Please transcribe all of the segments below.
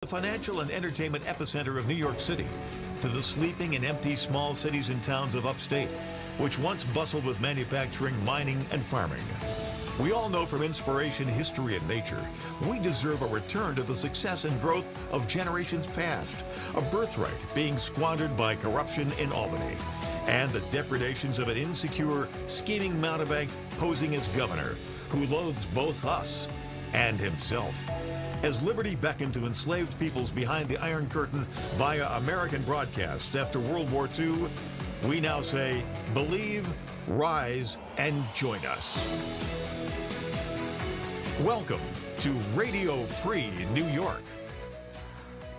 The financial and entertainment epicenter of New York City, to the sleeping and empty small cities and towns of upstate, which once bustled with manufacturing, mining, and farming. We all know from inspiration, history, and nature, we deserve a return to the success and growth of generations past, a birthright being squandered by corruption in Albany, and the depredations of an insecure, scheming mountebank posing as governor, who loathes both us and himself. As liberty beckoned to enslaved peoples behind the Iron Curtain via American broadcasts after World War II, we now say, believe, rise, and join us. Welcome to Radio Free New York.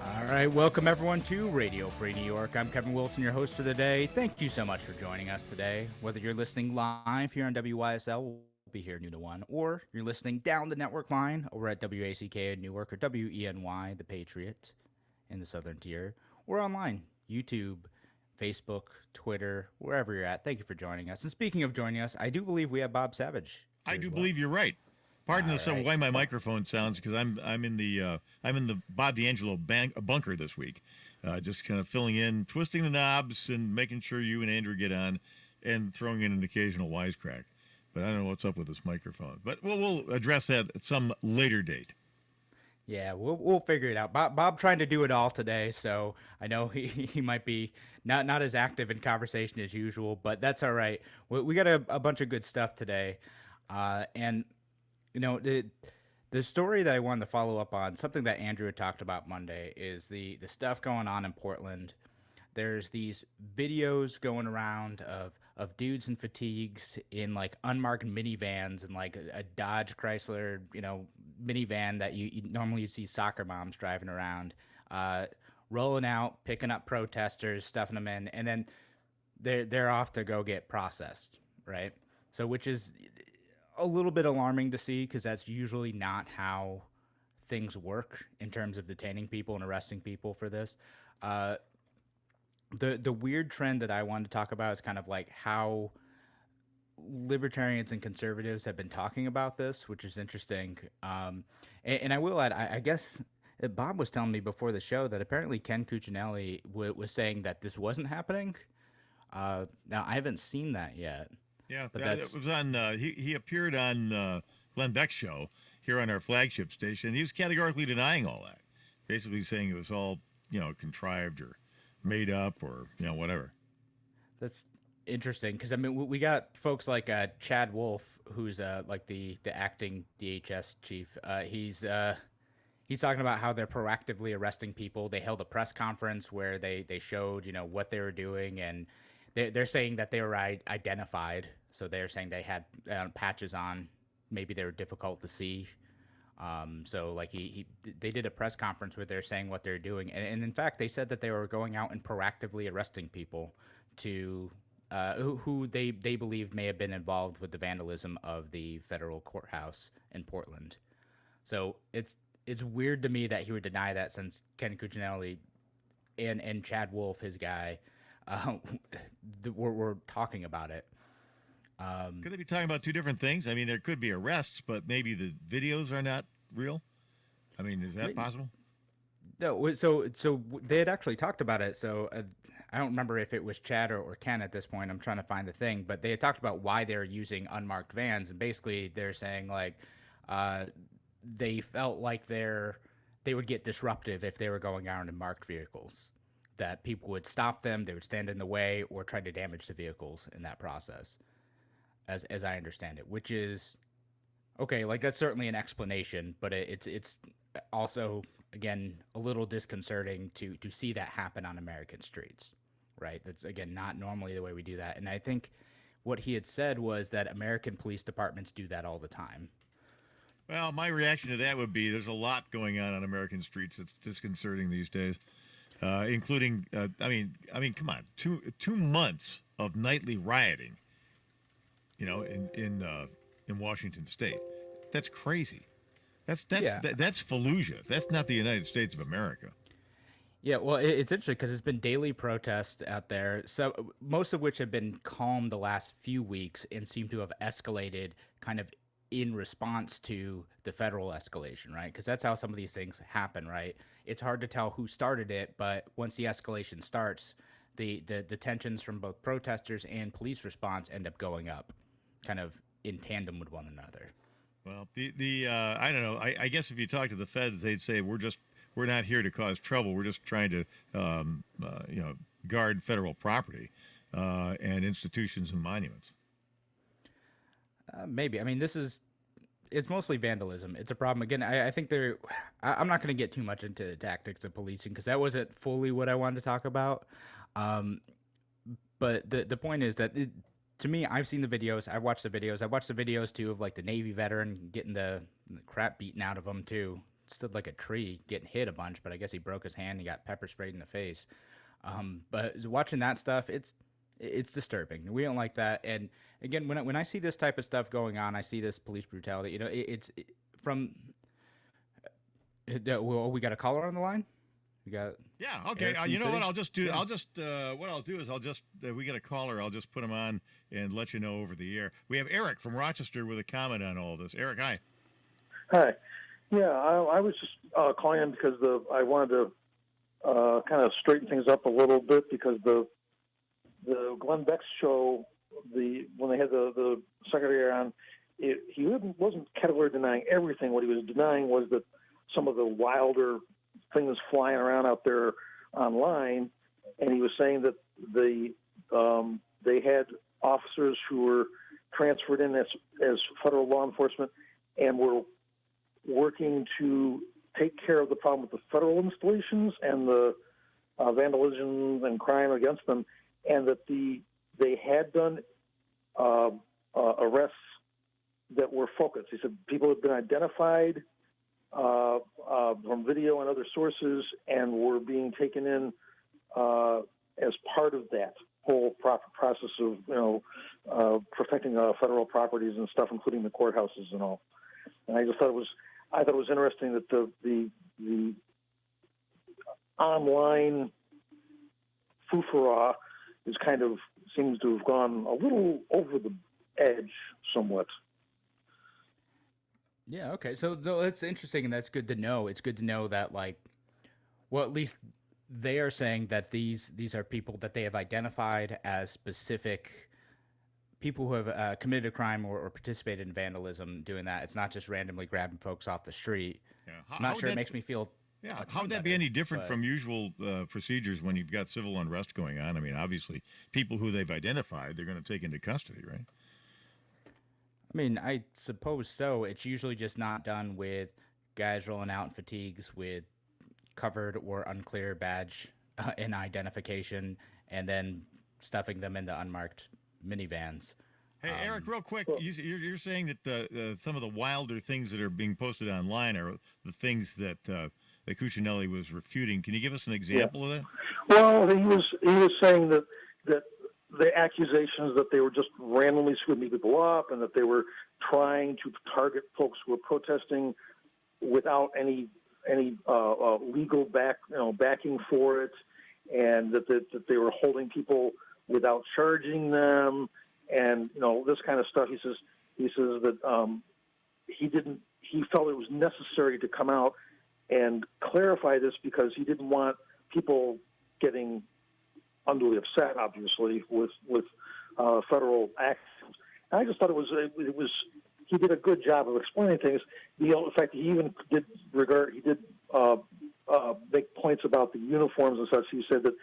All right, welcome everyone to Radio Free New York. I'm Kevin Wilson, your host for the day. Thank you so much for joining us today. Whether you're listening live here on WYSL, we'll be here noon to 1, or you're listening down the network line over at WACK in Newark or WENY, the Patriot, in the Southern Tier, or online, YouTube, Facebook, Twitter, wherever you're at. Thank you for joining us. And speaking of joining us, I do believe we have Bob Savage. I do believe you're right. Pardon the way my microphone sounds, because I'm in the Bob D'Angelo bunker this week, just kind of filling in, twisting the knobs, and making sure you and Andrew get on, and throwing in an occasional wisecrack. But I don't know what's up with this microphone. But we'll address that at some later date. Yeah, we'll figure it out. Bob trying to do it all today, so I know he might be not as active in conversation as usual, but that's all right. We got a bunch of good stuff today, and you know the story that I wanted to follow up on, something that Andrew had talked about Monday, is the stuff going on in Portland. There's these videos going around of dudes in fatigues in like unmarked minivans and like a Dodge Chrysler, minivan that you normally see soccer moms driving around, rolling out, picking up protesters, stuffing them in, and then they're off to go get processed, right? So which is a little bit alarming to see, because that's usually not how things work in terms of detaining people and arresting people for this. The weird trend that I wanted to talk about is kind of like how libertarians and conservatives have been talking about this, which is interesting. And I will add, I guess Bob was telling me before the show that apparently Ken Cuccinelli was saying that this wasn't happening. Now, I haven't seen that yet. Yeah, but it was on. He appeared on Glenn Beck's show here on our flagship station. He was categorically denying all that, basically saying it was all contrived or made up or whatever. That's interesting, because I mean we got folks like Chad Wolf, who's like the acting DHS chief. He's talking about how they're proactively arresting people. They held a press conference where they showed what they were doing, and they're saying that they were identified. So they're saying they had patches on. Maybe they were difficult to see. So like they did a press conference where they're saying what they're doing. And in fact, they said that they were going out and proactively arresting people to who they believed may have been involved with the vandalism of the federal courthouse in Portland. So it's weird to me that he would deny that, since Ken Cuccinelli and Chad Wolf, his guy, we're talking about it. Could they be talking about two different things? I mean, there could be arrests, but maybe the videos are not real. I mean, is that possible? No. So they had actually talked about it. So I don't remember if it was Chad or Ken at this point. I'm trying to find the thing, but they had talked about why they're using unmarked vans, and basically they're saying like they felt like they would get disruptive if they were going out in marked vehicles. That people would stop them, they would stand in the way, or try to damage the vehicles in that process, as I understand it, which is okay. Like, that's certainly an explanation, but it's also, again, a little disconcerting to see that happen on American streets, right? That's, again, not normally the way we do that. And I think what he had said was that American police departments do that all the time. Well, my reaction to that would be there's a lot going on American streets that's disconcerting these days. Including, I mean, come on, two months of nightly rioting, in Washington State. That's crazy. That's Fallujah. That's not the United States of America. Yeah, well, it's interesting because it's been daily protests out there, so most of which have been calm the last few weeks and seem to have escalated kind of in response to the federal escalation, right? Because that's how some of these things happen, right? It's hard to tell who started it, but once the escalation starts, the tensions from both protesters and police response end up going up, kind of in tandem with one another. Well, the I don't know. I guess if you talk to the feds, they'd say we're not here to cause trouble. We're just trying to guard federal property and institutions and monuments. Maybe. I mean, it's mostly vandalism. It's a problem. Again, I think I'm not going to get too much into the tactics of policing because that wasn't fully what I wanted to talk about. But the point is that to me, I've seen the videos. I've watched the videos. I've watched the videos too of like the Navy veteran getting the crap beaten out of him too. Stood like a tree, getting hit a bunch, but I guess he broke his hand. He got pepper sprayed in the face. But watching that stuff, it's disturbing. We don't like that. And again, when I see this type of stuff going on, I see this police brutality. You know, from. Well, we got a caller on the line. We got. Yeah. Okay. You know what? I'll just do. Yeah. What I'll do is we get a caller. I'll just put him on and let you know over the air. We have Eric from Rochester with a comment on all this. Eric, hi. Hi. Yeah, I was just calling in because I wanted to kind of straighten things up a little bit because the Glenn Beck's show, when they had the secretary on, he wasn't categorically denying everything. What he was denying was that some of the wilder things flying around out there online, and he was saying that they had officers who were transferred in as federal law enforcement and were working to take care of the problem with the federal installations and the vandalism and crime against them, and that they had done arrests that were focused. He said people had been identified from video and other sources and were being taken in as part of that whole process of protecting federal properties and stuff, including the courthouses and all. And I just thought it was interesting that the online foofara seems to have gone a little over the edge somewhat. Yeah, okay. So that's interesting, and that's good to know. It's good to know that, like, well, at least they are saying that these are people that they have identified as specific people who have committed a crime or participated in vandalism doing that. It's not just randomly grabbing folks off the street. Yeah. I'm not sure it makes me feel... Yeah, how would that be any different from usual procedures when you've got civil unrest going on? I mean, obviously, people who they've identified, they're going to take into custody, right? I mean, I suppose so. It's usually just not done with guys rolling out in fatigues with covered or unclear badge and identification and then stuffing them into unmarked minivans. Hey, Eric, real quick, you're saying that some of the wilder things that are being posted online are the things that Cuccinelli was refuting. Can you give us an example of that? Well, he was saying that the accusations that they were just randomly sweeping people up and that they were trying to target folks who were protesting without any legal backing for it, and that they were holding people without charging them, and this kind of stuff. He says that he felt it was necessary to come out and clarify this because he didn't want people getting unduly upset, obviously, with federal actions. And I just thought it was he did a good job of explaining things. In fact, he even did make points about the uniforms and such. He said that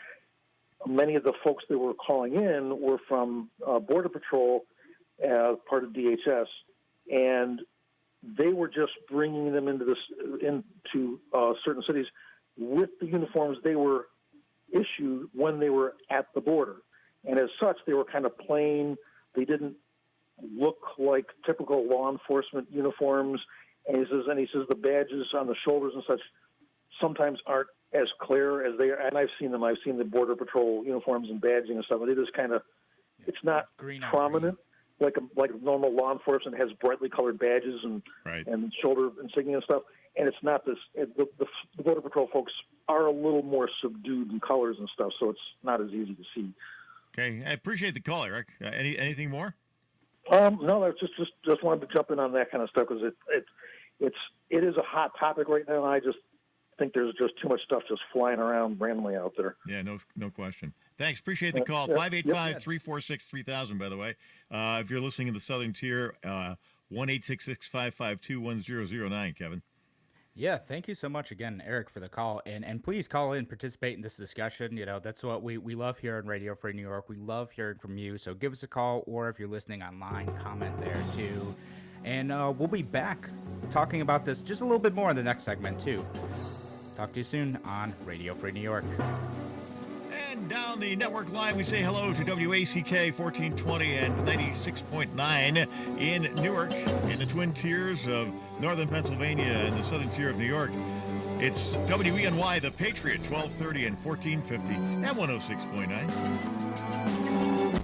many of the folks that were calling in were from Border Patrol, part of DHS, and they were just bringing them into certain cities with the uniforms they were issued when they were at the border. And as such, they were kind of plain. They didn't look like typical law enforcement uniforms. And he says the badges on the shoulders and such sometimes aren't as clear as they are. And I've seen them. I've seen the Border Patrol uniforms and badging and stuff. It is kind of, it's not prominent like a normal law enforcement has brightly colored badges and shoulder insignia and stuff. And it's not this. The Border Patrol folks are a little more subdued in colors and stuff, so it's not as easy to see. Okay, I appreciate the call, Eric. Anything more? No, I just wanted to jump in on that kind of stuff because it is a hot topic right now. I just think there's just too much stuff just flying around randomly out there. Yeah, no question. Thanks. Appreciate the call. 585-346-3000, by the way. If you're listening in the Southern Tier, 1-866-552-1009, Kevin. Yeah, thank you so much again, Eric, for the call. And please call in, participate in this discussion. You know, that's what we love here on Radio Free New York. We love hearing from you. So give us a call, or if you're listening online, comment there too. And we'll be back talking about this just a little bit more in the next segment too. Talk to you soon on Radio Free New York. And down the network line, we say hello to WACK 1420 and 96.9 in Newark, in the Twin Tiers of Northern Pennsylvania and the Southern Tier of New York. It's WENY, The Patriot, 1230 and 1450 and 106.9.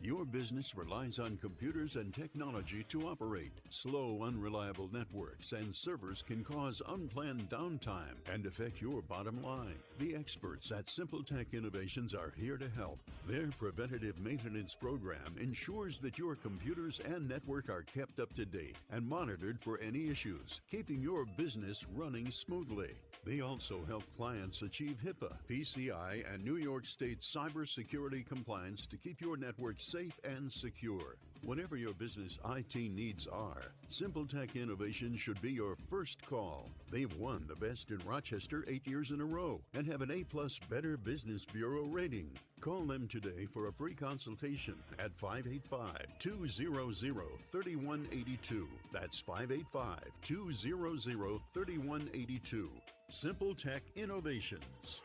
Your business relies on computers and technology to operate. Slow, unreliable networks and servers can cause unplanned downtime and affect your bottom line. The experts at Simple Tech Innovations are here to help. Their preventative maintenance program ensures that your computers and network are kept up to date and monitored for any issues, keeping your business running smoothly. They also help clients achieve HIPAA, PCI, and New York State cybersecurity compliance to keep your network safe and secure. Whatever your business IT needs are, Simple Tech Innovations should be your first call. They've won the Best in Rochester 8 years in a row and have an A+ Better Business Bureau rating. Call them today for a free consultation at 585-200-3182. That's 585-200-3182. Simple Tech Innovations.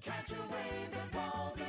Catch a wave at Baltimore.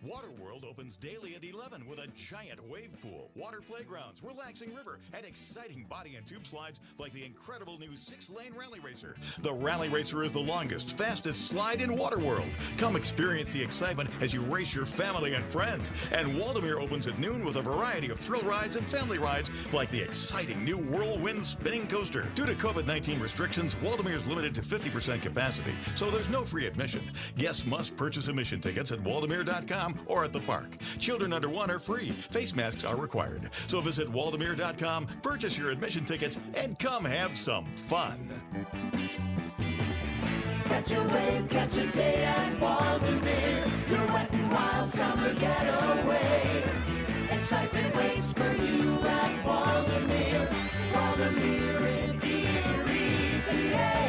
Waterworld opens daily at 11 with a giant wave pool, water playgrounds, relaxing river, and exciting body and tube slides like the incredible new 6-lane Rally Racer. The Rally Racer is the longest, fastest slide in Waterworld. Come experience the excitement as you race your family and friends. And Waldemere opens at noon with a variety of thrill rides and family rides like the exciting new Whirlwind spinning coaster. Due to COVID-19 restrictions, Waldemere is limited to 50% capacity, so there's no free admission. Guests must purchase admission tickets at waldemere.com or at the park. Children under 1 are free. Face masks are required. So visit waldemere.com, purchase your admission tickets, and come have some fun. Catch a wave, catch a day at Baltimore. Your wet and wild summer getaway. Excitement waits for you at Baltimore. Baltimore in Erie, PA.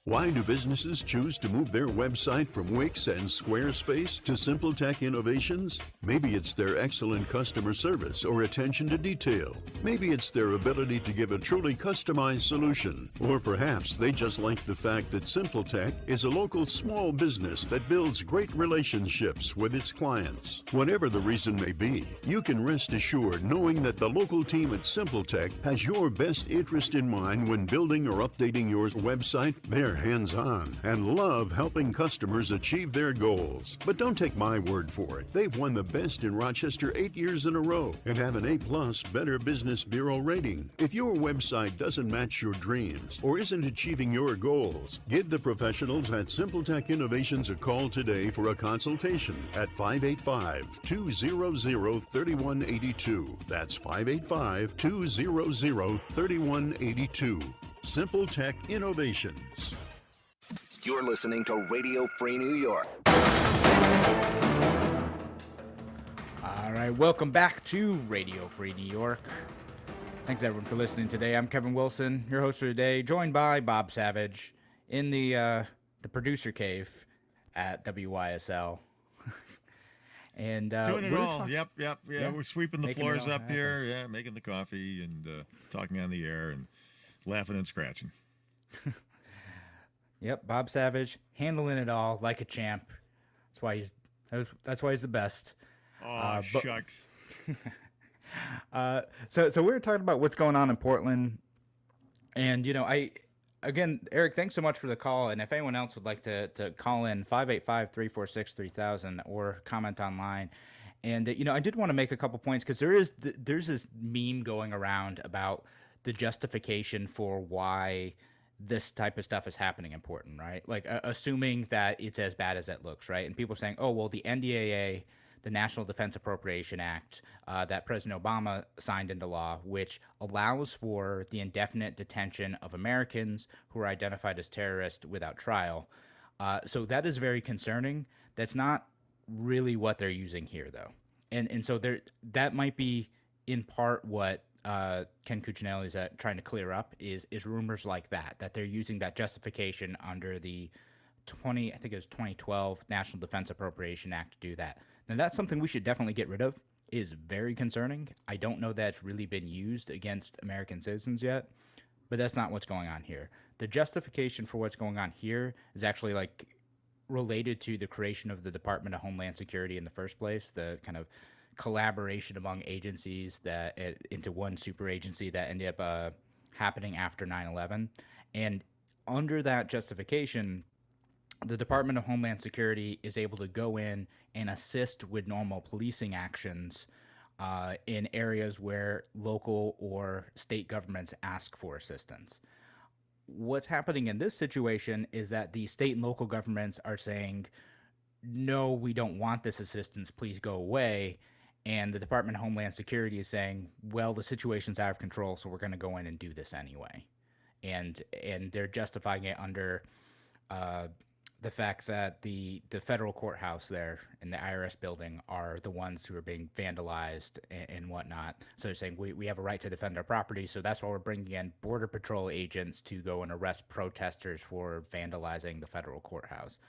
Why do businesses choose to move their website from Wix and Squarespace to Simple Tech Innovations? Maybe it's their excellent customer service or attention to detail. Maybe it's their ability to give a truly customized solution. Or perhaps they just like the fact that Simple Tech is a local small business that builds great relationships with its clients. Whatever the reason may be, you can rest assured knowing that the local team at Simple Tech has your best interest in mind when building or updating your website. They're hands-on and love helping customers achieve their goals. But don't take my word for it. They've won the Best in Rochester 8 years in a row and have an A+ Better Business Bureau rating. If your website doesn't match your dreams or isn't achieving your goals, give the professionals at Simple Tech Innovations a call today for a consultation at 585-200-3182. That's 585-200-3182. Simple Tech Innovations. You're listening to Radio Free New York. All right, welcome back to Radio Free New York. Thanks everyone for listening today. I'm Kevin Wilson, your host for today, joined by Bob Savage in the producer cave at WYSL. And doing it all. Yep. Yeah, we're sweeping the floors up happen here. Yeah, making the coffee and talking on the air and laughing and scratching. Yep, Bob Savage handling it all like a champ. That's why he's the best. Oh, shucks. So we were talking about what's going on in Portland, and Eric, thanks so much for the call. And if anyone else would like to call in, 585-346-3000 or comment online. And I did want to make a couple points because there's this meme going around about the justification for why this type of stuff is happening important, right? Like assuming that it's as bad as it looks, right? And people are saying, oh, well, the NDAA, the National Defense Appropriation Act, that President Obama signed into law, which allows for the indefinite detention of Americans who are identified as terrorists without trial. So that is very concerning. That's not really what they're using here, though. And so that might be in part what Ken Cuccinelli is trying to clear up is rumors like that they're using that justification under the 2012 National Defense Appropriation Act to do that. Now that's something we should definitely get rid of. It is very concerning. I don't know that it's really been used against American citizens yet, but that's not what's going on here. The justification for what's going on here is actually like related to the creation of the Department of Homeland Security in the first place, the kind of collaboration among agencies that into one super agency that ended up happening after 9/11. And under that justification, the Department of Homeland Security is able to go in and assist with normal policing actions in areas where local or state governments ask for assistance. What's happening in this situation is that the state and local governments are saying, no, we don't want this assistance, please go away. And the Department of Homeland Security is saying, well, the situation's out of control, so we're going to go in and do this anyway. And they're justifying it under the fact that the federal courthouse there and the IRS building are the ones who are being vandalized and whatnot. So they're saying we have a right to defend our property, so that's why we're bringing in Border Patrol agents to go and arrest protesters for vandalizing the federal courthouse.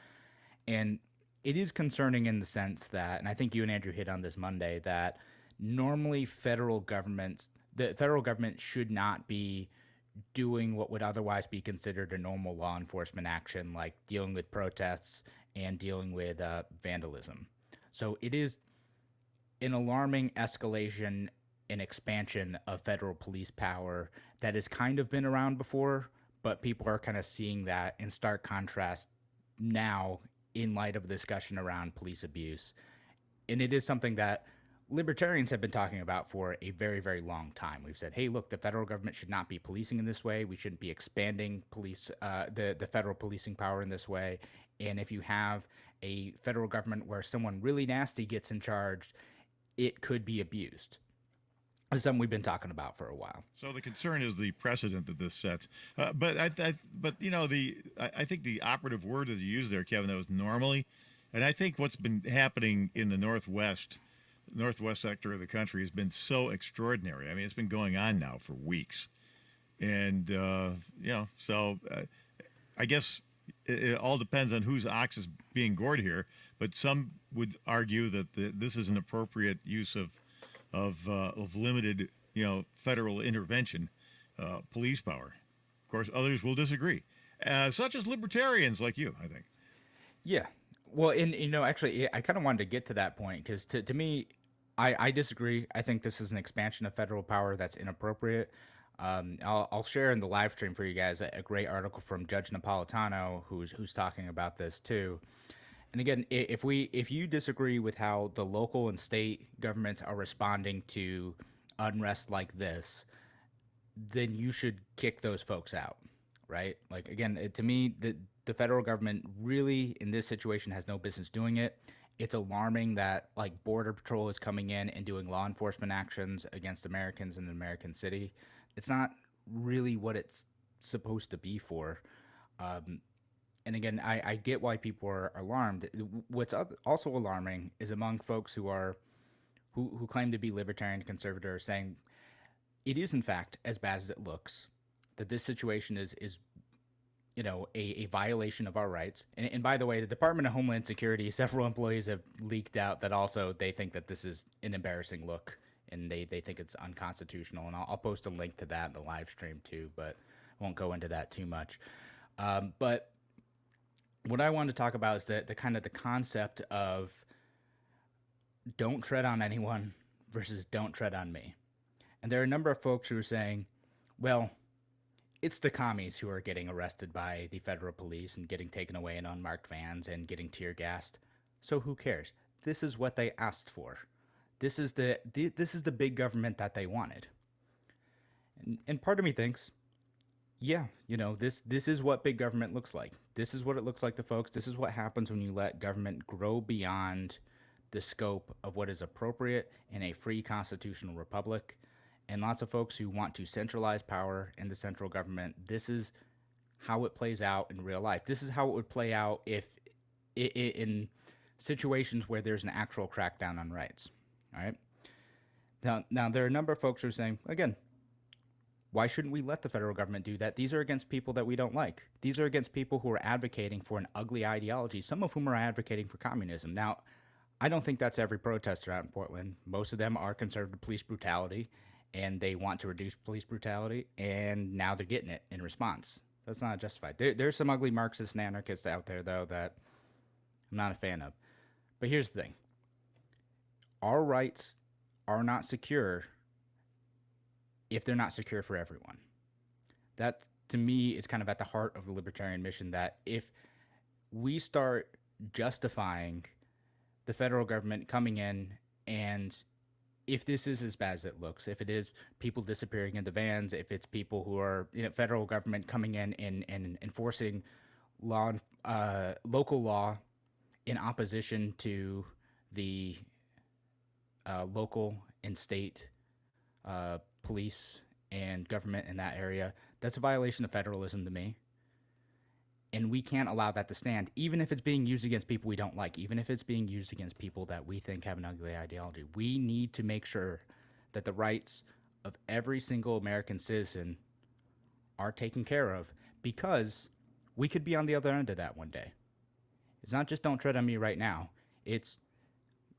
And it is concerning in the sense that, and I think you and Andrew hit on this Monday, that normally the federal government should not be doing what would otherwise be considered a normal law enforcement action, like dealing with protests and dealing with vandalism. So it is an alarming escalation and expansion of federal police power that has kind of been around before, but people are kind of seeing that in stark contrast now in light of a discussion around police abuse. And it is something that libertarians have been talking about for a very, very long time. We've said, hey, look, the federal government should not be policing in this way. We shouldn't be expanding the federal policing power in this way. And if you have a federal government where someone really nasty gets in charge, it could be abused. It's something we've been talking about for a while. So the concern is the precedent that this sets. But I think the operative word that you used there, Kevin, that was normally. And I think what's been happening in the northwest sector of the country has been so extraordinary. I mean, it's been going on now for weeks. And, I guess it all depends on whose ox is being gored here. But some would argue that this is an appropriate use of limited, federal intervention, police power. Of course, others will disagree, such as libertarians like you, I think. Yeah. Well, actually, I kind of wanted to get to that point because to me, I disagree. I think this is an expansion of federal power that's inappropriate. I'll share in the live stream for you guys a great article from Judge Napolitano who's talking about this too. And again, if you disagree with how the local and state governments are responding to unrest like this, then you should kick those folks out, right? Like, again, to me, the federal government really, in this situation, has no business doing it. It's alarming that, like, Border Patrol is coming in and doing law enforcement actions against Americans in an American city. It's not really what it's supposed to be for. And again, I get why people are alarmed. What's also alarming is among folks who claim to be libertarian conservative, saying it is in fact as bad as it looks. That this situation is a violation of our rights. And by the way, the Department of Homeland Security, several employees have leaked out that also they think that this is an embarrassing look, and they think it's unconstitutional. And I'll post a link to that in the live stream too, but I won't go into that too much. But what I want to talk about is the kind of the concept of don't tread on anyone versus don't tread on me. And there are a number of folks who are saying, well, it's the commies who are getting arrested by the federal police and getting taken away in unmarked vans and getting tear gassed. So who cares? This is what they asked for. This is the big government that they wanted. And part of me thinks, yeah, this is what big government looks like. This is what it looks like to folks. This is what happens when you let government grow beyond the scope of what is appropriate in a free constitutional republic. And lots of folks who want to centralize power in the central government, this is how it plays out in real life. This is how it would play out if in situations where there's an actual crackdown on rights. All right. Now there are a number of folks who are saying, again, why shouldn't we let the federal government do that? These are against people that we don't like. These are against people who are advocating for an ugly ideology, some of whom are advocating for communism. Now, I don't think that's every protester out in Portland. Most of them are conservative police brutality, and they want to reduce police brutality, and now they're getting it in response. That's not justified. There's some ugly Marxists and anarchists out there, though, that I'm not a fan of. But here's the thing. Our rights are not secure if they're not secure for everyone. That, to me, is kind of at the heart of the libertarian mission, that if we start justifying the federal government coming in, and if this is as bad as it looks, if it is people disappearing into vans, if it's people who are, federal government coming in and enforcing local law in opposition to the local and state police and government in that area, that's a violation of federalism to me. And we can't allow that to stand, even if it's being used against people we don't like, even if it's being used against people that we think have an ugly ideology. We need to make sure that the rights of every single American citizen are taken care of, because we could be on the other end of that one day. It's not just don't tread on me right now. It's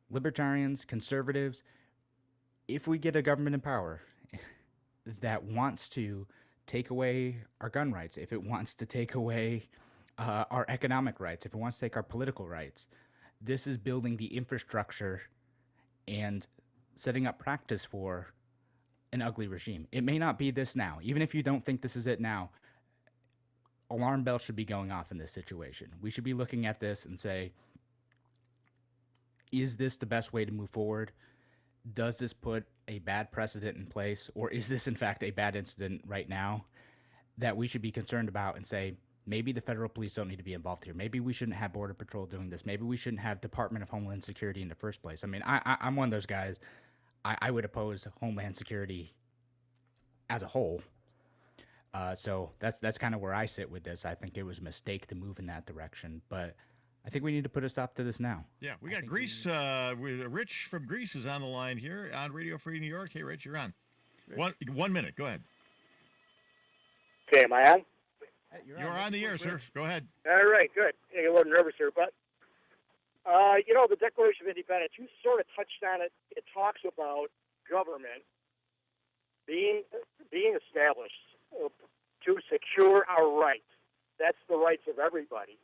libertarians, conservatives. If we get a government in power that wants to take away our gun rights, if it wants to take away our economic rights, if it wants to take our political rights, this is building the infrastructure and setting up practice for an ugly regime. It may not be this now. Even if you don't think this is it now, alarm bells should be going off in this situation. We should be looking at this and say, is this the best way to move forward? Does this put a bad precedent in place, or is this in fact a bad incident right now that we should be concerned about and say, maybe the federal police don't need to be involved here. Maybe we shouldn't have Border Patrol doing this. Maybe we shouldn't have Department of Homeland Security in the first place. I mean, I'm one of those guys. I would oppose Homeland Security as a whole. So that's kind of where I sit with this. I think it was a mistake to move in that direction, but I think we need to put a stop to this now. Yeah, we got Greece. Rich from Greece is on the line here on Radio Free New York. Hey, Rich, you're on. Rich. 1 minute. Go ahead. Okay, am I on? You're on the air, sir. Go ahead. All right, good. Getting a little nervous here, but the Declaration of Independence, you sort of touched on it. It talks about government being established to secure our rights. That's the rights of everybody.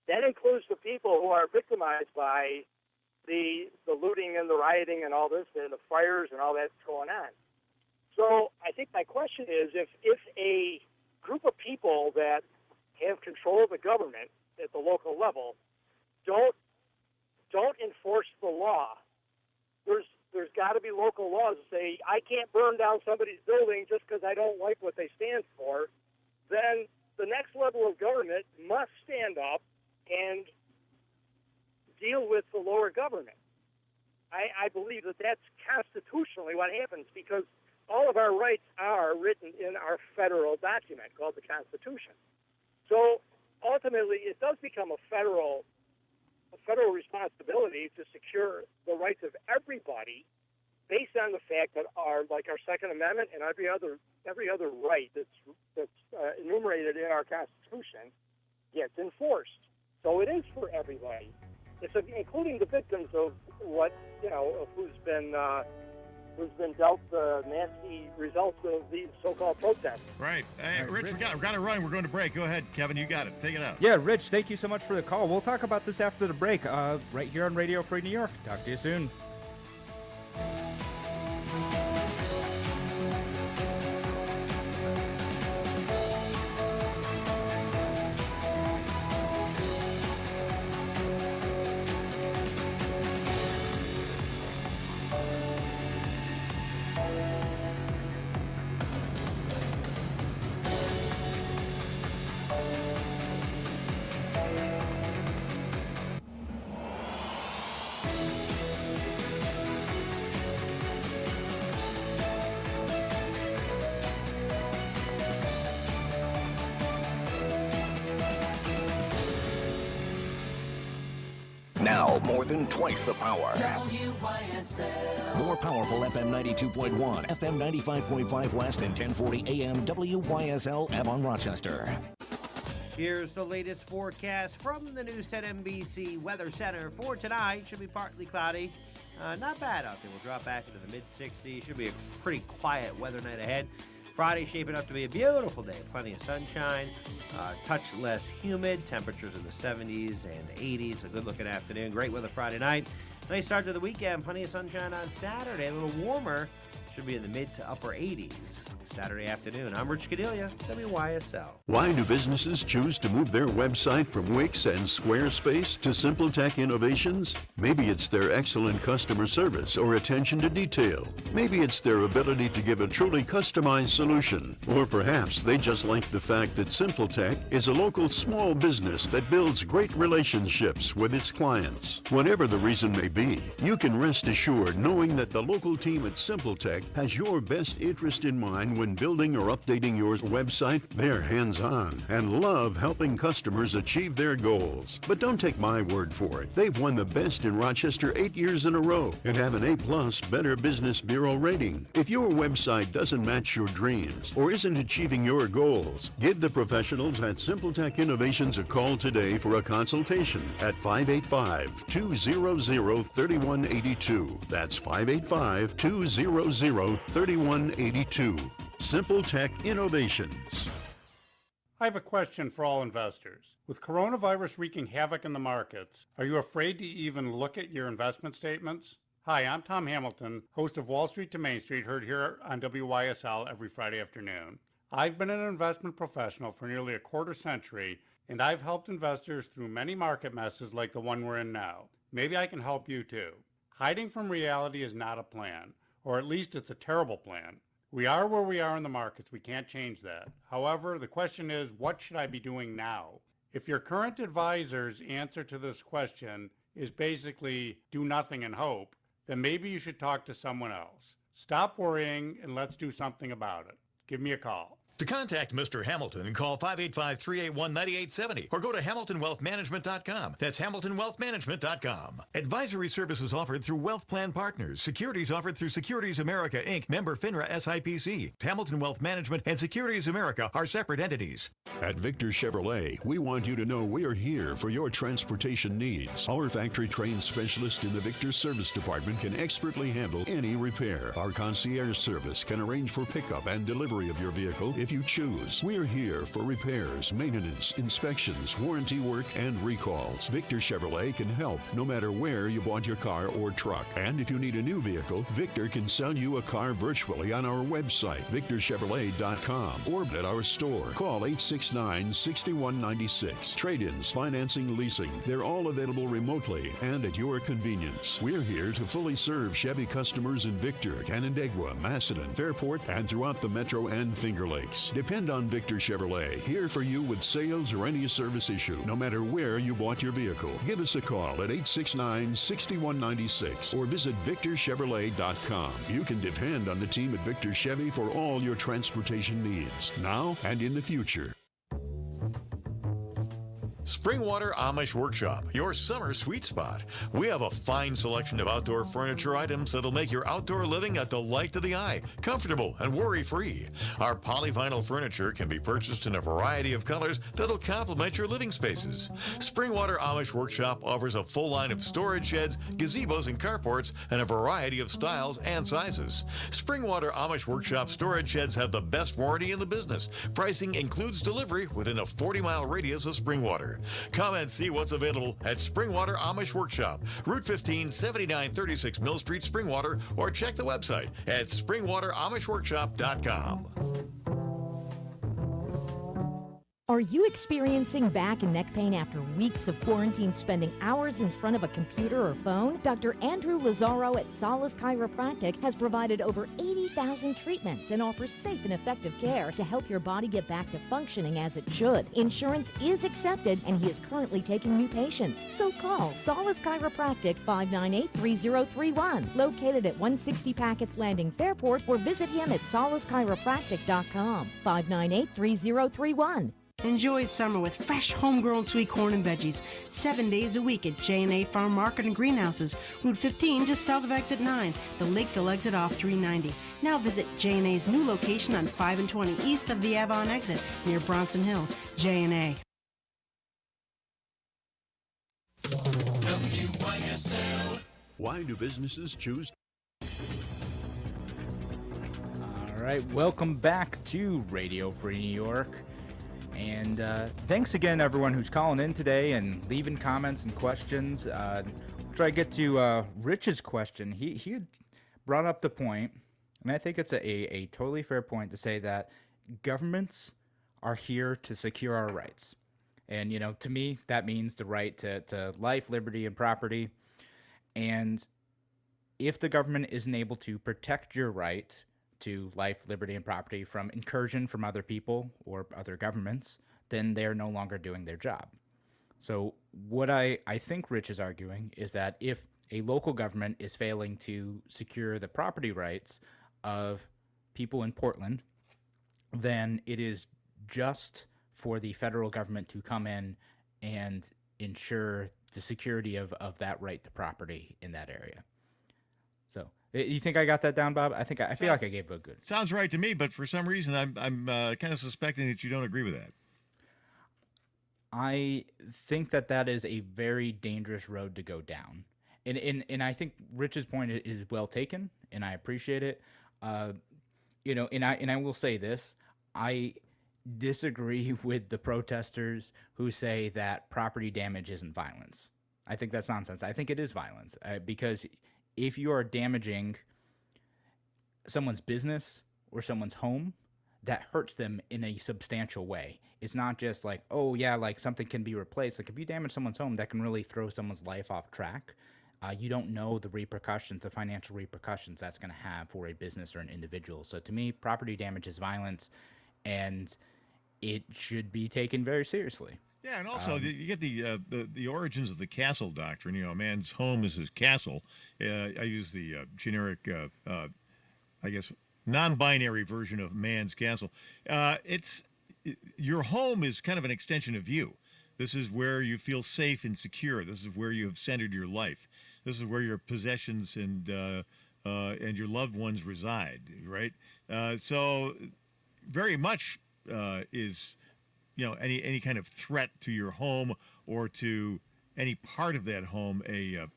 That includes the people who are victimized by the looting and the rioting and all this, and the fires and all that's going on. So I think my question is, if a group of people that have control of the government at the local level don't enforce the law, there's got to be local laws that say, I can't burn down somebody's building just because I don't like what they stand for. Then the next level of government must stand up and deal with the lower government. I believe that that's constitutionally what happens, because all of our rights are written in our federal document called the Constitution. So ultimately, it does become a federal responsibility to secure the rights of everybody, based on the fact that our Second Amendment and every other right that's enumerated in our Constitution gets enforced. So it is for everybody. It's including the victims of of who's been dealt the nasty results of these so-called protests. Right. Hey, Rich, we got to run. We're going to break. Go ahead, Kevin. You got it. Take it out. Yeah, Rich, thank you so much for the call. We'll talk about this after the break, right here on Radio Free New York. Talk to you soon. Now, more than twice the power. WYSL. More powerful FM 92.1, FM 95.5 West, and 1040 AM WYSL Avon Rochester. Here's the latest forecast from the News 10 NBC Weather Center for tonight. Should be partly cloudy. Not bad out there. We'll drop back into the mid-60s. Should be a pretty quiet weather night ahead. Friday shaping up to be a beautiful day. Plenty of sunshine, touch less humid, temperatures in the 70s and 80s. A good-looking afternoon. Great weather Friday night. Nice start to the weekend. Plenty of sunshine on Saturday. A little warmer. Should be in the mid to upper 80s Saturday afternoon. I'm Rich Cadelia, WYSL. Why do businesses choose to move their website from Wix and Squarespace to SimpleTech Innovations? Maybe it's their excellent customer service or attention to detail. Maybe it's their ability to give a truly customized solution. Or perhaps they just like the fact that SimpleTech is a local small business that builds great relationships with its clients. Whatever the reason may be, you can rest assured knowing that the local team at SimpleTech has your best interest in mind when building or updating your website. They're hands-on and love helping customers achieve their goals. But don't take my word for it. They've won the best in Rochester 8 years in a row and have an A+ Better Business Bureau rating. If your website doesn't match your dreams or isn't achieving your goals, give the professionals at SimpleTech Innovations a call today for a consultation at 585-200-3182. That's 585-200-3182. SimpleTech Innovations. I have a question for all investors. With coronavirus wreaking havoc in the markets, are you afraid to even look at your investment statements? Hi, I'm Tom Hamilton, host of Wall Street to Main Street, heard here on WYSL every Friday afternoon. I've been an investment professional for nearly a quarter century, and I've helped investors through many market messes like the one we're in now. Maybe I can help you too. Hiding from reality is not a plan, or at least it's a terrible plan. We are where we are in the markets. We can't change that. However, the question is, what should I be doing now? If your current advisor's answer to this question is basically do nothing and hope, then maybe you should talk to someone else. Stop worrying and let's do something about it. Give me a call. To contact Mr. Hamilton, call 585-381-9870 or go to HamiltonWealthManagement.com. That's HamiltonWealthManagement.com. Advisory services offered through Wealth Plan Partners. Securities offered through Securities America, Inc., member FINRA SIPC. Hamilton Wealth Management and Securities America are separate entities. At Victor Chevrolet, we want you to know we are here for your transportation needs. Our factory-trained specialist in the Victor Service Department can expertly handle any repair. Our concierge service can arrange for pickup and delivery of your vehicle if you choose. We're here for repairs, maintenance, inspections, warranty work, and recalls. Victor Chevrolet can help no matter where you bought your car or truck. And if you need a new vehicle, Victor can sell you a car virtually on our website, victorchevrolet.com, or at our store. Call 869-6196. Trade-ins, financing, leasing, they're all available remotely and at your convenience. We're here to fully serve Chevy customers in Victor, Canandaigua, Macedon, Fairport, and throughout the Metro and Finger Lakes. Depend on Victor Chevrolet, here for you with sales or any service issue, no matter where you bought your vehicle. Give us a call at 869-6196 or visit victorchevrolet.com. You can depend on the team at Victor Chevy for all your transportation needs, now and in the future. Springwater Amish Workshop, your summer sweet spot. We have a fine selection of outdoor furniture items that'll make your outdoor living a delight to the eye, comfortable and worry-free. Our polyvinyl furniture can be purchased in a variety of colors that'll complement your living spaces. Springwater Amish Workshop offers a full line of storage sheds, gazebos, and carports, and a variety of styles and sizes. Springwater Amish Workshop storage sheds have the best warranty in the business. Pricing includes delivery within a 40-mile radius of Springwater. Come and see what's available at Springwater Amish Workshop, Route 15, 7936 Mill Street, Springwater, or check the website at springwateramishworkshop.com. Are you experiencing back and neck pain after weeks of quarantine spending hours in front of a computer or phone? Dr. Andrew Lazaro at Solace Chiropractic has provided over 80,000 treatments and offers safe and effective care to help your body get back to functioning as it should. Insurance is accepted and he is currently taking new patients. So call Solace Chiropractic 598-3031, located at 160 Packets Landing, Fairport, or visit him at solacechiropractic.com, 598-3031. Enjoy summer with fresh homegrown sweet corn and veggies 7 days a week at J&A Farm Market and Greenhouses, Route 15 just south of Exit 9, the Lakeville exit off 390. Now visit J&A's new location on 5 and 20 east of the Avon exit near Bronson Hill. J&A. Why do businesses choose? All right, welcome back to Radio Free New York. And thanks again, everyone who's calling in today and leaving comments and questions. We'll try to get to Rich's question. He had brought up the point, and I think it's a totally fair point to say that governments are here to secure our rights. And, you know, to me, that means the right to life, liberty, and property. And if the government isn't able to protect your right to life, liberty, and property from incursion from other people or other governments, then they're no longer doing their job. So what I think Rich is arguing is that if a local government is failing to secure the property rights of people in Portland, then it is just for the federal government to come in and ensure the security of that right to property in that area. So, you think I got that down, Bob? I feel like I gave a good. Sounds right to me, but for some reason, I'm kind of suspecting that you don't agree with that. I think that is a very dangerous road to go down, and I think Rich's point is well taken, and I appreciate it. You know, and I will say this: I disagree with the protesters who say that property damage isn't violence. I think that's nonsense. I think it is violence because if you are damaging someone's business or someone's home, that hurts them in a substantial way. It's not just like, oh yeah, like something can be replaced. Like if you damage someone's home, that can really throw someone's life off track. You don't know the repercussions, the financial repercussions that's going to have for a business or an individual. So to me, property damage is violence, and it should be taken very seriously. Yeah, and also you get the origins of the castle doctrine. You know, a man's home is his castle. I use the generic, I guess, non-binary version of man's castle. Your home is kind of an extension of you. This is where you feel safe and secure. This is where you have centered your life. This is where your possessions and your loved ones reside. Right. So very much is. You know, any kind of threat to your home or to any part of that home a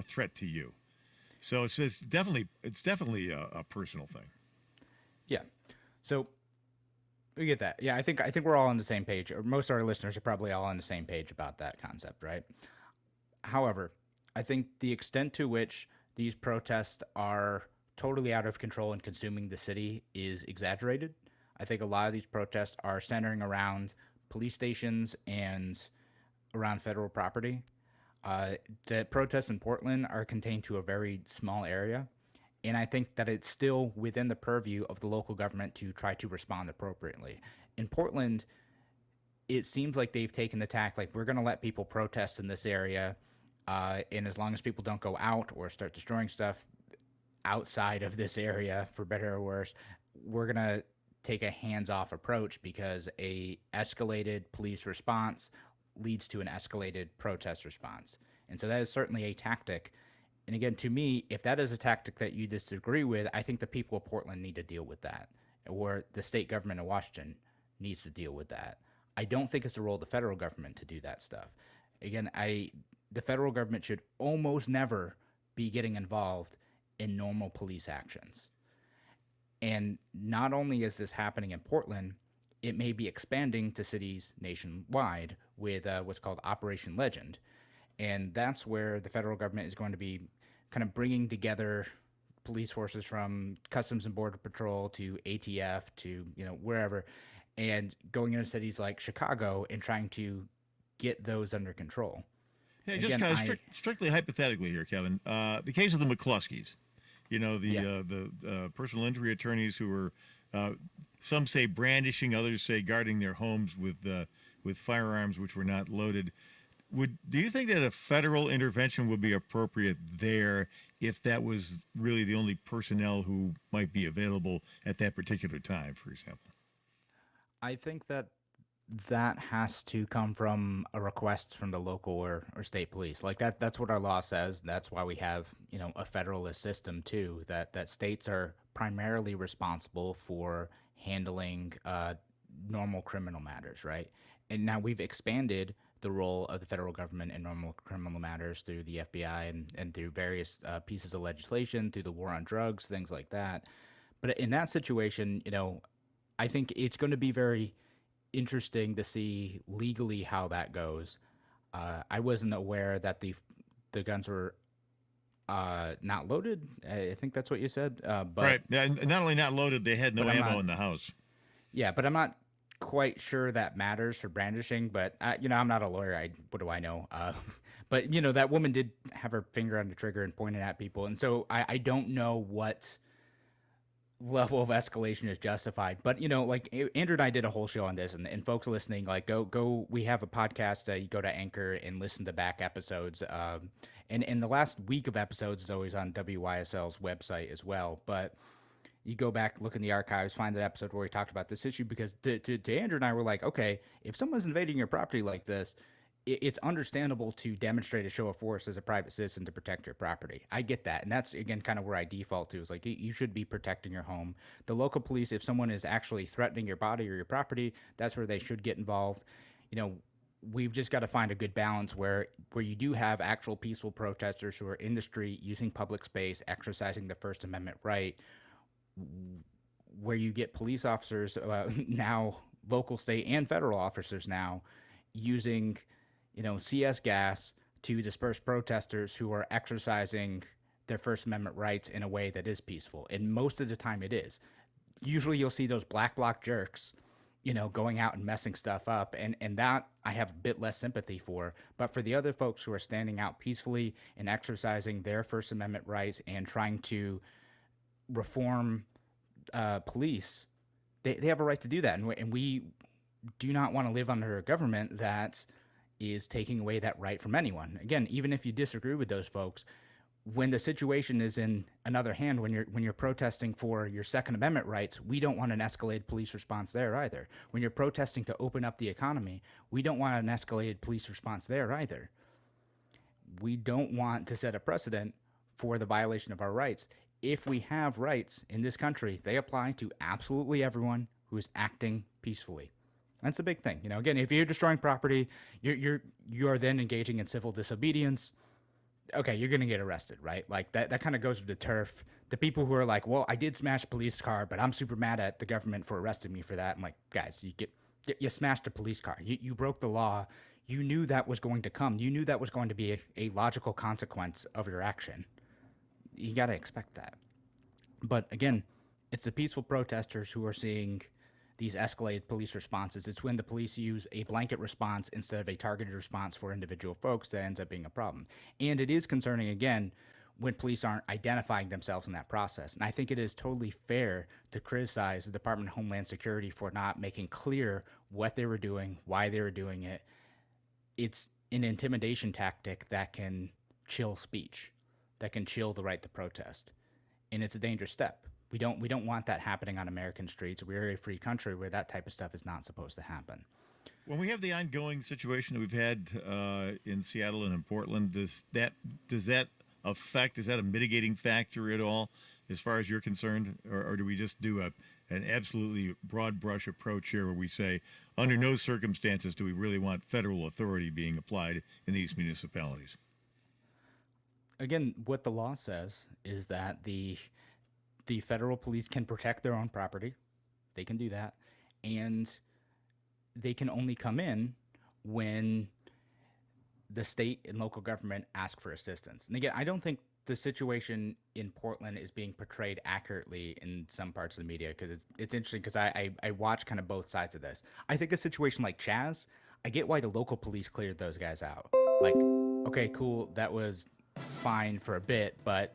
threat to you. So it's definitely a personal thing. Yeah. So we get that. Yeah, I think we're all on the same page, or most of our listeners are probably all on the same page about that concept, right? However, I think the extent to which these protests are totally out of control and consuming the city is exaggerated. I think a lot of these protests are centering around police stations and around federal property. The protests in Portland are contained to a very small area, and I think that it's still within the purview of the local government to try to respond appropriately. In Portland, it seems like they've taken the tack, like, we're going to let people protest in this area, and as long as people don't go out or start destroying stuff outside of this area, for better or worse, we're going to take a hands-off approach, because a escalated police response leads to an escalated protest response. And so that is certainly a tactic. And again, to me, if that is a tactic that you disagree with, I think the people of Portland need to deal with that, or the state government of Washington needs to deal with that. I don't think it's the role of the federal government to do that stuff. Again, the federal government should almost never be getting involved in normal police actions. And not only is this happening in Portland, it may be expanding to cities nationwide with what's called Operation Legend. And that's where the federal government is going to be kind of bringing together police forces from Customs and Border Patrol to ATF to, wherever, and going into cities like Chicago and trying to get those under control. Hey, just kind of strictly hypothetically here, Kevin, the case of the McCluskeys. The personal injury attorneys who were, some say brandishing, others say guarding their homes with firearms which were not loaded. Do you think that a federal intervention would be appropriate there if that was really the only personnel who might be available at that particular time, for example? I think that that has to come from a request from the local or state police. Like that's what our law says. That's why we have, a federalist system too, that states are primarily responsible for handling normal criminal matters, right? And now we've expanded the role of the federal government in normal criminal matters through the FBI and through various pieces of legislation, through the war on drugs, things like that. But in that situation, I think it's going to be very interesting to see legally how that goes. I wasn't aware that the guns were not loaded. I think that's what you said. But right. And not only not loaded, they had no ammo in the house. Yeah, but I'm not quite sure that matters for brandishing. But I'm not a lawyer. What do I know? But that woman did have her finger on the trigger and pointed at people, and so I don't know what level of escalation is justified. But like Andrew and I did a whole show on this, and folks listening, like go we have a podcast. You go to Anchor and listen to back episodes. And the last week of episodes is always on WYSL's website as well. But you go back, look in the archives, find that episode where we talked about this issue, because to Andrew and I were like, okay, if someone's invading your property like this, it's understandable to demonstrate a show of force as a private citizen to protect your property. I get that. And that's, again, kind of where I default to, is like, you should be protecting your home. The local police, if someone is actually threatening your body or your property, that's where they should get involved. We've just got to find a good balance where you do have actual peaceful protesters who are in the street using public space, exercising the First Amendment right, where you get police officers, now local, state, and federal officers now, using CS gas to disperse protesters who are exercising their First Amendment rights in a way that is peaceful. And most of the time it is. Usually you'll see those black bloc jerks, going out and messing stuff up. And that I have a bit less sympathy for. But for the other folks who are standing out peacefully and exercising their First Amendment rights and trying to reform police, they have a right to do that. And we do not want to live under a government that is taking away that right from anyone. Again, even if you disagree with those folks, when the situation is in another hand, when you're protesting for your Second Amendment rights, we don't want an escalated police response there either. When you're protesting to open up the economy, we don't want an escalated police response there either. We don't want to set a precedent for the violation of our rights. If we have rights in this country, they apply to absolutely everyone who is acting peacefully. That's a big thing. Again, if you're destroying property, you are then engaging in civil disobedience. Okay, you're going to get arrested, right? Like that kind of goes with the turf. The people who are like, well, I did smash a police car, but I'm super mad at the government for arresting me for that. I'm like, guys, you smashed a police car. You broke the law. You knew that was going to come. You knew that was going to be a logical consequence of your action. You got to expect that. But again, it's the peaceful protesters who are seeing these escalated police responses. It's when the police use a blanket response instead of a targeted response for individual folks that ends up being a problem. And it is concerning, again, when police aren't identifying themselves in that process. And I think it is totally fair to criticize the Department of Homeland Security for not making clear what they were doing, why they were doing it. It's an intimidation tactic that can chill speech, that can chill the right to protest. And it's a dangerous step. We don't want that happening on American streets. We're a free country where that type of stuff is not supposed to happen. When we have the ongoing situation that we've had in Seattle and in Portland, does that affect? Is that a mitigating factor at all, as far as you're concerned, or do we just do an absolutely broad brush approach here, where we say, under no circumstances do we really want federal authority being applied in these municipalities? Again, what the law says is that the federal police can protect their own property. They can do that. And they can only come in when the state and local government ask for assistance. And again, I don't think the situation in Portland is being portrayed accurately in some parts of the media, because it's interesting, because I watch kind of both sides of this. I think a situation like Chaz, I get why the local police cleared those guys out. Like, okay, cool, that was fine for a bit, but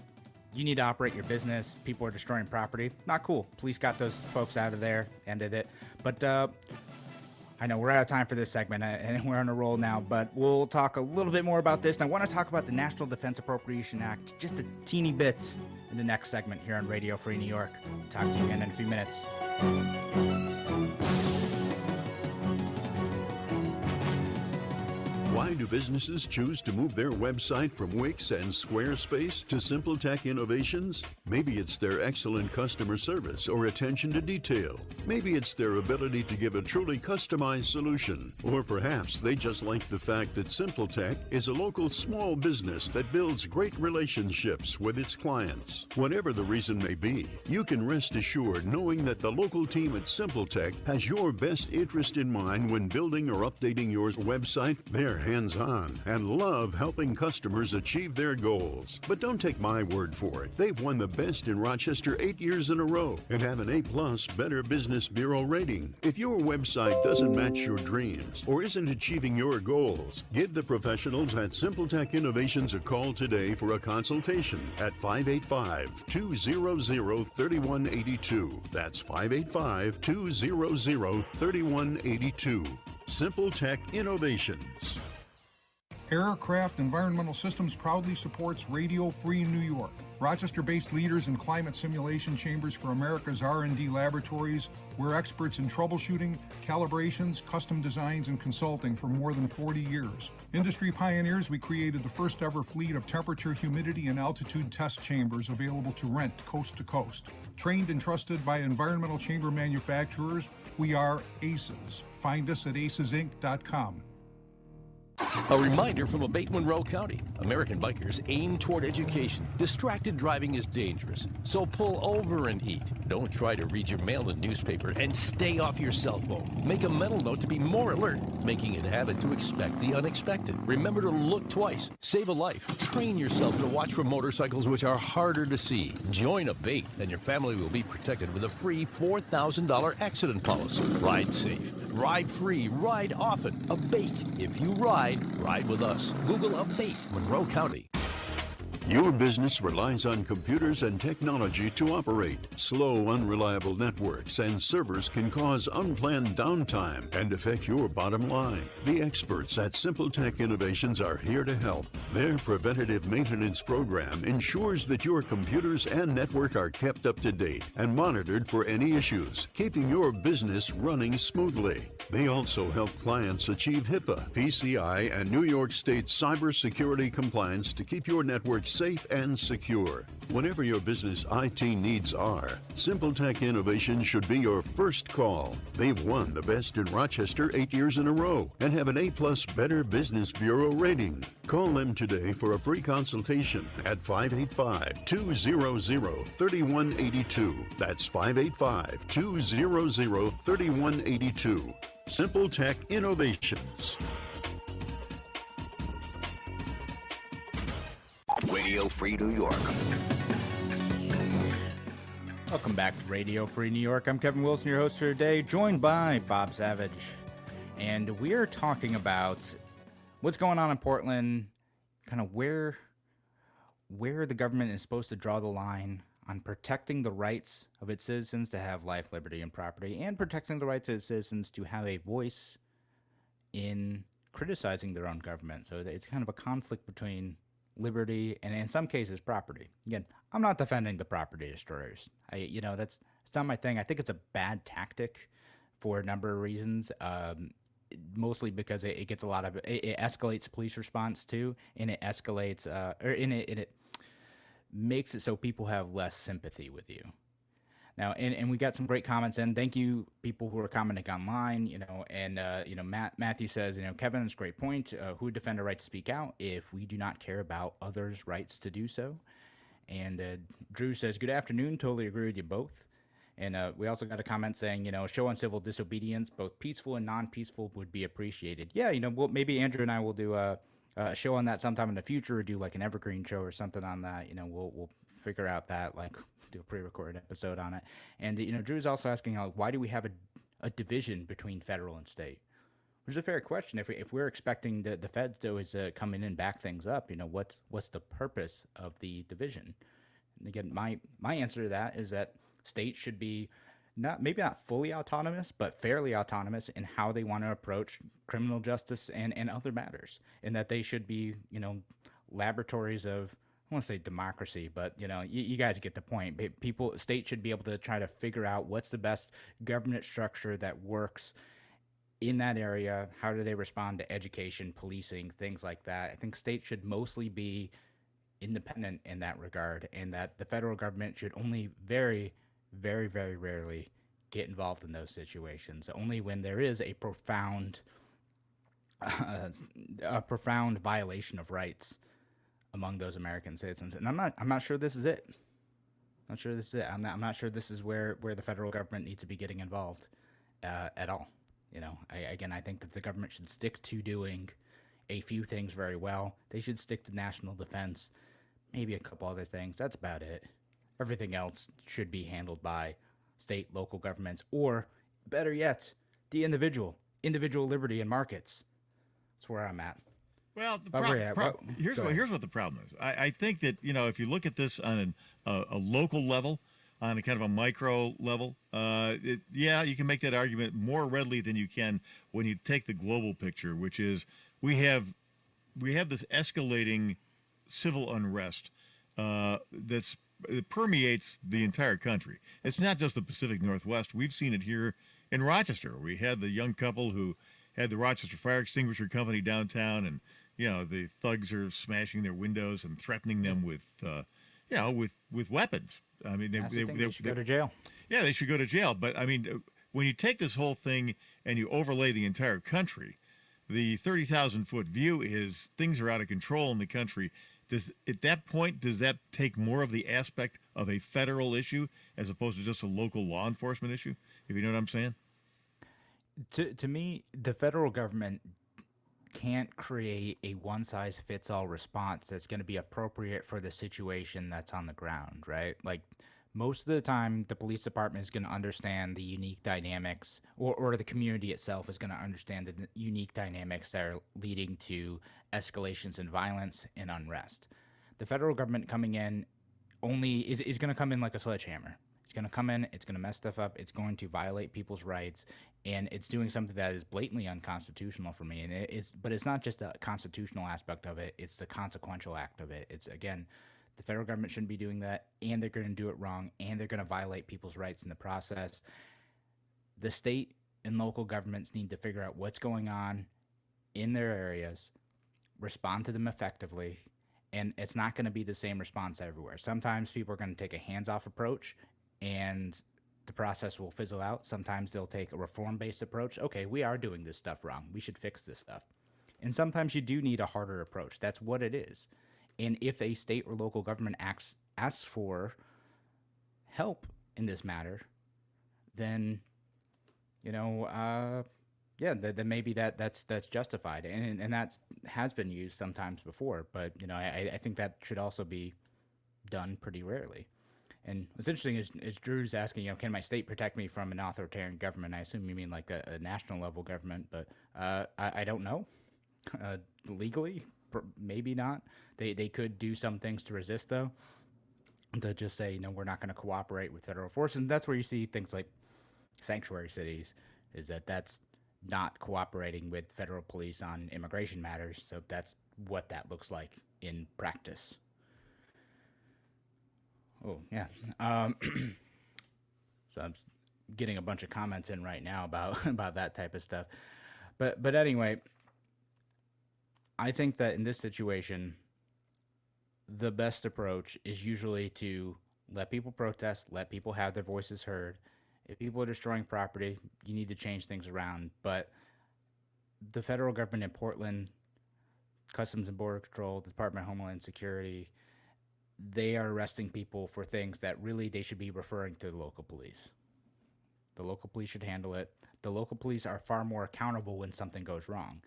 you need to operate your business. People are destroying property. Not cool. Police got those folks out of there, ended it. But I know we're out of time for this segment, and we're on a roll now, but we'll talk a little bit more about this. And I want to talk about the National Defense Appropriation Act just a teeny bit in the next segment here on Radio Free New York. Talk to you again in a few minutes. Why do businesses choose to move their website from Wix and Squarespace to SimpleTech Innovations? Maybe it's their excellent customer service or attention to detail. Maybe it's their ability to give a truly customized solution. Or perhaps they just like the fact that SimpleTech is a local small business that builds great relationships with its clients. Whatever the reason may be, you can rest assured knowing that the local team at SimpleTech has your best interest in mind when building or updating your website. They're hands-on and love helping customers achieve their goals. But don't take my word for it. They've won the best in Rochester 8 years in a row and have an A+ Better Business Bureau rating. If your website doesn't match your dreams or isn't achieving your goals, give the professionals at SimpleTech Innovations a call today for a consultation at 585-200-3182. That's 585-200-3182. SimpleTech Innovations. Aircraft Environmental Systems proudly supports Radio Free New York. Rochester-based leaders in climate simulation chambers for America's R&D laboratories. We're experts in troubleshooting, calibrations, custom designs, and consulting for more than 40 years. Industry pioneers, we created the first ever fleet of temperature, humidity, and altitude test chambers available to rent coast to coast. Trained and trusted by environmental chamber manufacturers, we are ACES. Find us at acesinc.com. A reminder from Abate Monroe County. American bikers aim toward education. Distracted driving is dangerous, so pull over and eat. Don't try to read your mail and newspaper, and stay off your cell phone. Make a mental note to be more alert, making it a habit to expect the unexpected. Remember to look twice. Save a life. Train yourself to watch for motorcycles which are harder to see. Join Abate, and your family will be protected with a free $4,000 accident policy. Ride safe. Ride free, ride often. Abate. If you ride with us. Google Abate, Monroe County. Your business relies on computers and technology to operate. Slow, unreliable networks and servers can cause unplanned downtime and affect your bottom line. The experts at SimpleTech Innovations are here to help. Their preventative maintenance program ensures that your computers and network are kept up to date and monitored for any issues, keeping your business running smoothly. They also help clients achieve HIPAA, PCI, and New York State cybersecurity compliance to keep your network safe and secure. Whatever your business IT needs are, SimpleTech Innovation should be your first call. They've won the best in Rochester 8 years in a row and have an A+ Better Business Bureau rating. Call them today for a free consultation at 585-200-3182. That's 585-200-3182. SimpleTech Innovations. Radio Free New York. Welcome back to Radio Free New York. I'm Kevin Wilson, your host for today, joined by Bob Savage. And we're talking about what's going on in Portland, kind of where the government is supposed to draw the line on protecting the rights of its citizens to have life, liberty, and property, and protecting the rights of its citizens to have a voice in criticizing their own government. So it's kind of a conflict between liberty and in some cases property. Again, I'm not defending the property destroyers. That's not my thing. I think it's a bad tactic for a number of reasons. Mostly because it gets it escalates police response too, and it escalates it makes it so people have less sympathy with you. Now, and we got some great comments in. Thank you, people who are commenting online. Matthew says, Kevin, it's a great point. Who would defend a right to speak out if we do not care about others' rights to do so? And Drew says, good afternoon. Totally agree with you both. And we also got a comment saying, show on civil disobedience, both peaceful and non-peaceful, would be appreciated. Yeah, maybe Andrew and I will do a show on that sometime in the future, or do like an evergreen show or something on that. We'll figure out that, like, do a pre-recorded episode on it. And Drew's also asking, why do we have a division between federal and state? Which is a fair question. If we're expecting the feds to always come in and back things up, what's the purpose of the division? And again, my answer to that is that states should be maybe not fully autonomous, but fairly autonomous in how they want to approach criminal justice and other matters, and that they should be, laboratories of, I want to say democracy, but you guys get the point. States should be able to try to figure out what's the best government structure that works in that area, how do they respond to education, policing, things like that? I think states should mostly be independent in that regard, and that the federal government should only very, very, very rarely get involved in those situations. Only when there is a profound violation of rights among those American citizens. And I'm not sure this is it. Not sure this is it. I'm not sure this is where the federal government needs to be getting involved at all. I think that the government should stick to doing a few things very well. They should stick to national defense, maybe a couple other things. That's about it. Everything else should be handled by state, local governments, or better yet, the individual liberty and markets. That's where I'm at. Well, here's what the problem is. I think that, if you look at this on a local level, on a kind of a micro level, you can make that argument more readily than you can when you take the global picture, which is we have this escalating civil unrest that permeates the entire country. It's not just the Pacific Northwest. We've seen it here in Rochester. We had the young couple who had the Rochester Fire Extinguisher Company downtown, and the thugs are smashing their windows and threatening them with weapons. I mean, they should go to jail. Yeah, they should go to jail. But I mean, when you take this whole thing and you overlay the entire country, the 30,000-foot view is things are out of control in the country. At that point, does that take more of the aspect of a federal issue as opposed to just a local law enforcement issue? If you know what I'm saying. To me, the federal government can't create a one-size-fits-all response that's going to be appropriate for the situation that's on the ground, right? Like, most of the time, the police department is going to understand the unique dynamics, or the community itself is going to understand the unique dynamics that are leading to escalations in violence and unrest. The federal government coming in is going to come in like a sledgehammer. It's going to come in, it's going to mess stuff up, it's going to violate people's rights, and it's doing something that is blatantly unconstitutional for me. And but it's not just a constitutional aspect of it, it's the consequential act of it. It's, again, the federal government shouldn't be doing that, and they're going to do it wrong, and they're going to violate people's rights in the process. The state and local governments need to figure out what's going on in their areas, respond to them effectively, and it's not going to be the same response everywhere. Sometimes people are going to take a hands-off approach, and the process will fizzle out. Sometimes they'll take a reform-based approach. Okay, we are doing this stuff wrong. We should fix this stuff. And sometimes you do need a harder approach. That's what it is. And if a state or local government asks for help in this matter, then, then maybe that's justified. And that has been used sometimes before. But, I think that should also be done pretty rarely. And what's interesting is Drew's asking, can my state protect me from an authoritarian government? I assume you mean like a national level government, but I don't know. Legally, maybe not. They could do some things to resist, though, to just say, we're not going to cooperate with federal forces. And that's where you see things like sanctuary cities, is that's not cooperating with federal police on immigration matters. So that's what that looks like in practice. Oh, yeah. So I'm getting a bunch of comments in right now about that type of stuff. But anyway, I think that in this situation, the best approach is usually to let people protest, let people have their voices heard. If people are destroying property, you need to change things around. But the federal government in Portland, Customs and Border Control, the Department of Homeland Security, they are arresting people for things that really they should be referring to the local police. The local police should handle it. The local police are far more accountable when something goes wrong.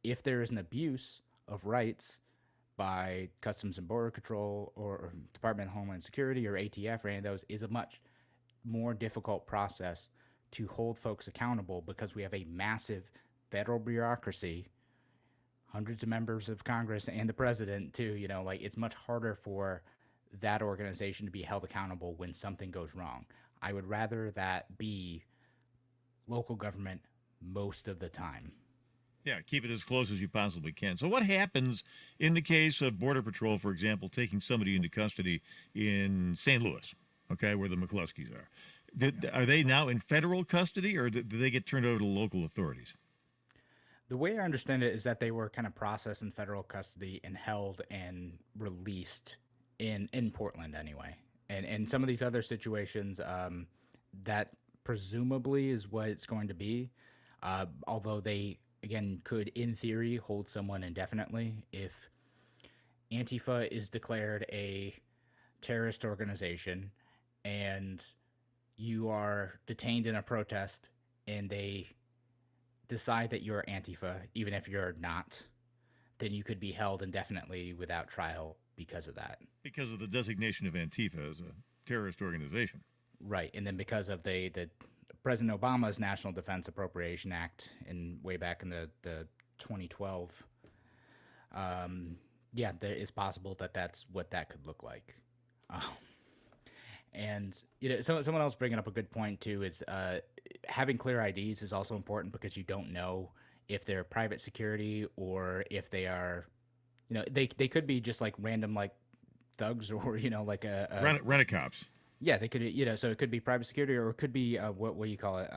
If there is an abuse of rights by Customs and Border Control or Department of Homeland Security or ATF or any of those, is a much more difficult process to hold folks accountable because we have a massive federal bureaucracy, hundreds of members of Congress and the president too. It's much harder for that organization to be held accountable when something goes wrong. I would rather that be local government most of the time. Yeah, keep it as close as you possibly can. So what happens in the case of Border Patrol, for example, taking somebody into custody in St. Louis, okay, where the McCluskeys are? Are they now in federal custody, or do they get turned over to local authorities? The way I understand it is that they were kind of processed in federal custody and held and released in Portland anyway. And in some of these other situations, that presumably is what it's going to be. Although they, again, could, in theory, hold someone indefinitely if Antifa is declared a terrorist organization and you are detained in a protest and they decide that you're Antifa, even if you're not, then you could be held indefinitely without trial because of that. Because of the designation of Antifa as a terrorist organization. Right, and then because of the President Obama's National Defense Appropriation Act way back in the 2012, yeah, there is possible that that's what that could look like. And someone else bringing up a good point too is having clear IDs is also important because you don't know if they're private security or if they are, they could be just like random like thugs or like rent-a-cops. Yeah, they could, so it could be private security or it could be what do you call it?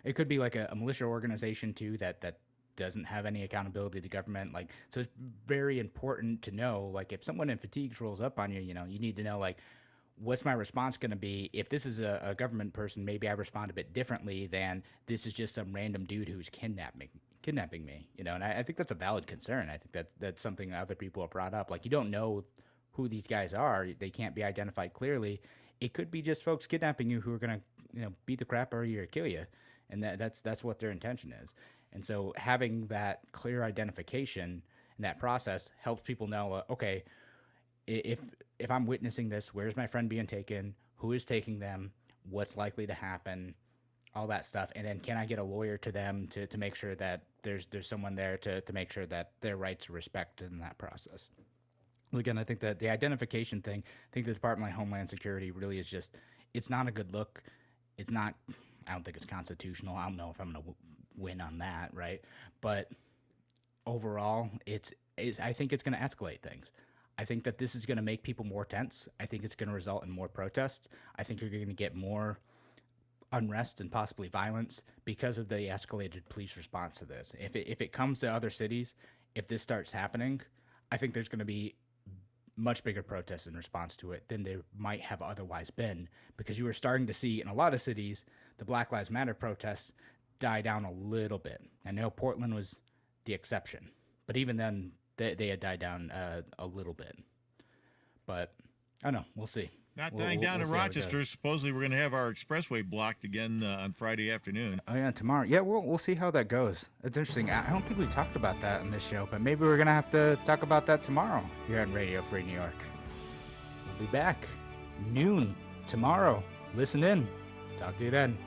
It could be like a militia organization too that doesn't have any accountability to government. Like, so it's very important to know, like, if someone in fatigues rolls up on you, you need to know, like, what's my response going to be? If this is a government person, maybe I respond a bit differently than this is just some random dude who's kidnapping me, and I think that's a valid concern. I think that's something other people have brought up. Like, you don't know who these guys are. They can't be identified clearly. It could be just folks kidnapping you who are going to beat the crap out of you or kill you. And that's what their intention is. And so having that clear identification and that process helps people know, okay, if I'm witnessing this, where's my friend being taken? Who is taking them? What's likely to happen? All that stuff. And then can I get a lawyer to them to make sure that there's someone there to make sure that their rights are respected in that process. Again, I think that the identification thing, I think the Department of Homeland Security really is just, it's not a good look. It's not, I don't think it's constitutional. I don't know if I'm going to win on that, right? But overall, I think it's going to escalate things. I think that this is going to make people more tense. I think it's going to result in more protests. I think you're going to get more unrest and possibly violence because of the escalated police response to this. If it comes to other cities, if this starts happening, I think there's going to be much bigger protests in response to it than there might have otherwise been, because you were starting to see in a lot of cities the Black Lives Matter protests die down a little bit. I know Portland was the exception, but even then they had died down a little bit. But I don't know, we'll see. Not dying down in Rochester. Supposedly we're going to have our expressway blocked again on Friday afternoon. Oh yeah, tomorrow. Yeah, we'll see how that goes. It's interesting. I don't think we talked about that on this show, but maybe we're going to have to talk about that tomorrow here on Radio Free New York. We'll be back noon tomorrow. Listen in. Talk to you then.